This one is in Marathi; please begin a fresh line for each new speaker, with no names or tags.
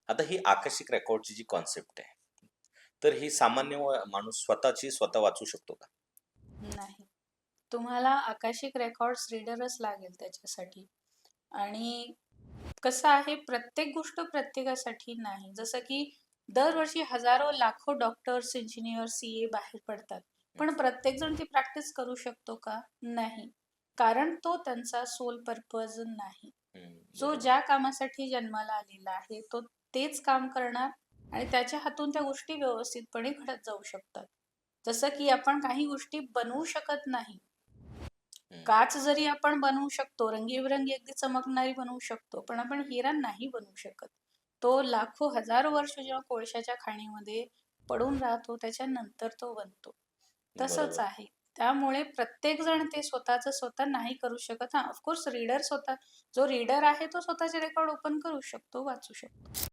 आता ही आकर्षक रेकॉर्डची जी कॉन्सेप्ट आहे, तर ही सामान्य माणूस स्वतःची स्वतः वाचू शकतो का?
नाही. तुम्हाला आकाशिक रेकॉर्ड्स रीडरच लागेल त्याच्यासाठी. आणि कसं आहे, प्रत्येक गोष्ट प्रत्येकासाठी नाही. जसं की दरवर्षी हजारो, लाखो डॉक्टर्स, इंजिनियर, सीए बाहेर पडतात.
हं,
पण प्रत्येकजण ती प्रॅक्टिस करू शकतो का? नाही. कारण तो त्यांचा सोल पर्पज नाही.
हं,
जो
बरोबर.
ज्या कामासाठी जन्माला आलेला आहे, तो तेच काम करणार आणि त्याच्या हातून त्या गोष्टी व्यवस्थितपणे घडत जाऊ शकतात. जसं की आपण काही गोष्टी बनवू शकत नाही.
हं,
काच जरी आपण बनवू शकतो, रंगीबेरंगी अगदी चमकणारी बनवू शकतो, पण आपण हिरा नाही बनवू शकत. तो लाखो, हजारो वर्ष जेव्हा कोळशाच्या खाणीमध्ये पडून राहतो, त्याच्यानंतर तो बनतो. तसंच
बरोबर.
आहे. त्यामुळे प्रत्येकजण ते स्वतःचं स्वतः नाही करू शकत. हां, ऑफकोर्स रीडर स्वतः जो रीडर आहे, तो स्वतःचे रेकॉर्ड ओपन करू शकतो, वाचू शकतो.